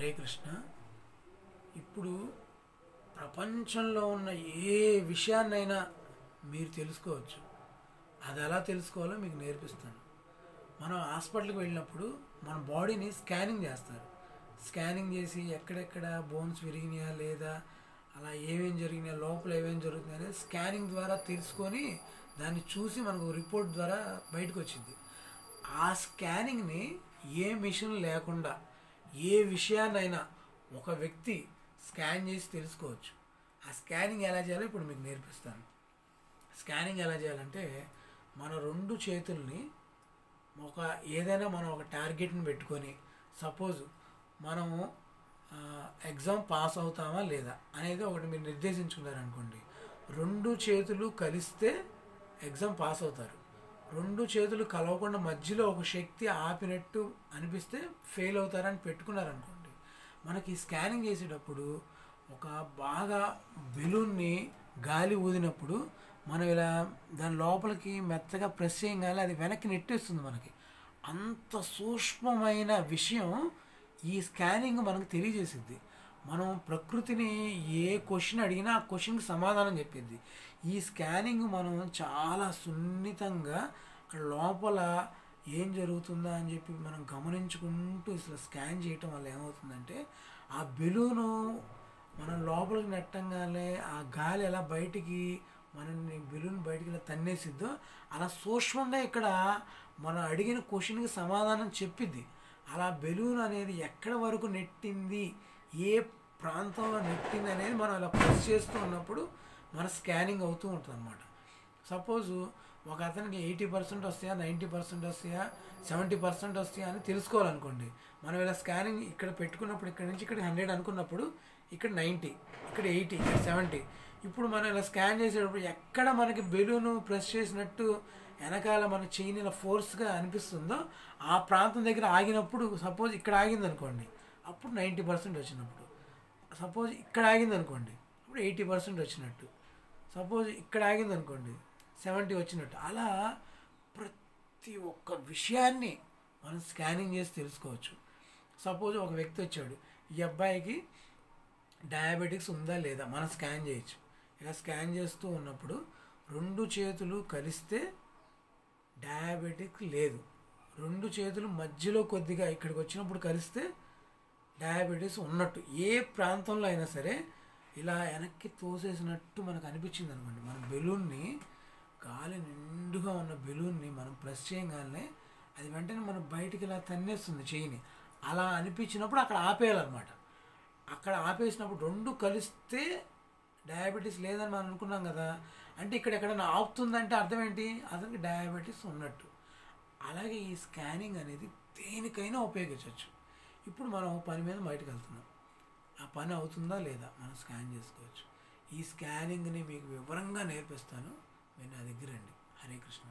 హరే కృష్ణ. ఇప్పుడు ప్రపంచంలో ఉన్న ఏ విషయాన్నైనా మీరు తెలుసుకోవచ్చు. అది ఎలా తెలుసుకోవాలో మీకు నేర్పిస్తాను. మనం హాస్పిటల్కి వెళ్ళినప్పుడు మన బాడీని స్కానింగ్ చేస్తారు. స్కానింగ్ చేసి ఎక్కడెక్కడ బోన్స్ విరిగినాయా లేదా, అలా ఏమేమి జరిగినాయా, లోపల ఏమేమి జరుగుతుంది అనేది స్కానింగ్ ద్వారా తెలుసుకొని దాన్ని చూసి మనకు రిపోర్ట్ ద్వారా బయటకు వచ్చింది. ఆ స్కానింగ్ని ఏ మిషన్ లేకుండా ఏ విషయాన్నైనా ఒక వ్యక్తి స్కాన్ చేసి తెలుసుకోవచ్చు. ఆ స్కానింగ్ ఎలా చేయాలో ఇప్పుడు మీకు నేర్పిస్తాను. స్కానింగ్ ఎలా చేయాలంటే, మన రెండు చేతుల్ని ఏదైనా మనం ఒక టార్గెట్ని పెట్టుకొని, సపోజ్ మనము ఎగ్జామ్ పాస్ అవుతామా లేదా అనేది ఒకటి మీరు నిర్దేశించుకున్నారనుకోండి. రెండు చేతులు కలిస్తే ఎగ్జామ్ పాస్ అవుతారు. రెండు చేతులు కలవకుండా మధ్యలో ఒక శక్తి ఆపినట్టు అనిపిస్తే ఫెయిల్ అవుతారని పెట్టుకున్నారనుకోండి. మనకి స్కానింగ్ చేసేటప్పుడు ఒక బాగా బెలూన్ని గాలి ఊదినప్పుడు మనం ఇలా దాని లోపలికి మెత్తగా ప్రెస్ చేయగానే అది వెనక్కి నెట్టేస్తుంది. మనకి అంత సూక్ష్మమైన విషయం ఈ స్కానింగ్ మనకు తెలియజేసిద్ది. మనం ప్రకృతిని ఏ క్వశ్చన్ అడిగినా ఆ క్వశ్చన్కి సమాధానం చెప్పిద్ది. ఈ స్కానింగ్ మనం చాలా సున్నితంగా అక్కడ లోపల ఏం జరుగుతుందా అని చెప్పి మనం గమనించుకుంటూ అసలు స్కాన్ చేయటం వల్ల ఏమవుతుందంటే, ఆ బెలూను మనం లోపలికి నెట్టంగానే ఆ గాలి ఎలా బయటికి మనల్ని బెలూన్ బయటికి ఇలా తన్నేసిద్దో అలా సూక్ష్మంగా ఇక్కడ మనం అడిగిన క్వశ్చన్కి సమాధానం చెప్పిద్ది. అలా బెలూన్ అనేది ఎక్కడ వరకు నెట్టింది, ఏ ప్రాంతంలో నెట్టింది అనేది మనం ఇలా ప్రెస్ చేస్తూ ఉన్నప్పుడు మన స్కానింగ్ అవుతూ ఉంటుంది అన్నమాట. సపోజు ఒక అతనికి 80% వస్తాయా, 90% వస్తాయా, 70% వస్తాయా అని తెలుసుకోవాలనుకోండి. మనం ఇలా స్కానింగ్ ఇక్కడ పెట్టుకున్నప్పుడు ఇక్కడ నుంచి ఇక్కడ 100 అనుకున్నప్పుడు ఇక్కడ 90, ఇక్కడ 80, ఇక్కడ 70. ఇప్పుడు మనం ఇలా స్కాన్ చేసేటప్పుడు ఎక్కడ మనకి బెలూను ప్రెస్ చేసినట్టు వెనకాల మన చెయ్యిని ఇలా ఫోర్స్గా అనిపిస్తుందో ఆ ప్రాంతం దగ్గర ఆగినప్పుడు, సపోజ్ ఇక్కడ ఆగింది అనుకోండి అప్పుడు 90% వచ్చినప్పుడు, సపోజ్ ఇక్కడ ఆగింది అనుకోండి అప్పుడు 80% వచ్చినట్టు, సపోజ్ ఇక్కడ ఆగింది అనుకోండి 70 వచ్చినట్టు. అలా ప్రతి ఒక్క విషయాన్ని మనం స్కానింగ్ చేసి తెలుసుకోవచ్చు. సపోజ్ ఒక వ్యక్తి వచ్చాడు, ఈ అబ్బాయికి డయాబెటిక్స్ ఉందా లేదా మనం స్కాన్ చేయొచ్చు. ఇలా స్కాన్ చేస్తూ ఉన్నప్పుడు రెండు చేతులు కలిస్తే డయాబెటిక్ లేదు, రెండు చేతులు మధ్యలో కొద్దిగా ఇక్కడికి వచ్చినప్పుడు కలిస్తే డయాబెటీస్ ఉన్నట్టు. ఏ ప్రాంతంలో అయినా సరే ఇలా వెనక్కి తోసేసినట్టు మనకు అనిపించింది అనుకోండి, మన బెలూన్ని గాలి నిండుగా ఉన్న బెలూన్ని మనం ప్రెస్ చేయగానే అది వెంటనే మనం బయటికి ఇలా తన్నేస్తుంది చెయ్యిని. అలా అనిపించినప్పుడు అక్కడ ఆపేయాలన్నమాట. అక్కడ ఆపేసినప్పుడు రెండు కలిస్తే డయాబెటీస్ లేదని మనం అనుకున్నాం కదా, అంటే ఇక్కడ ఎక్కడైనా ఆపుతుందంటే అర్థం ఏంటి, అతనికి డయాబెటీస్ ఉన్నట్టు. అలాగే ఈ స్కానింగ్ అనేది దేనికైనా ఉపయోగించవచ్చు. ఇప్పుడు మనం పని మీద బయటకు వెళ్తున్నాం, ఆ పని అవుతుందా లేదా మనం స్కాన్ చేసుకోవచ్చు. ఈ స్కానింగ్ని మీకు వివరంగా నేర్పిస్తాను, మీరు నా దగ్గర రండి. హరే కృష్ణ.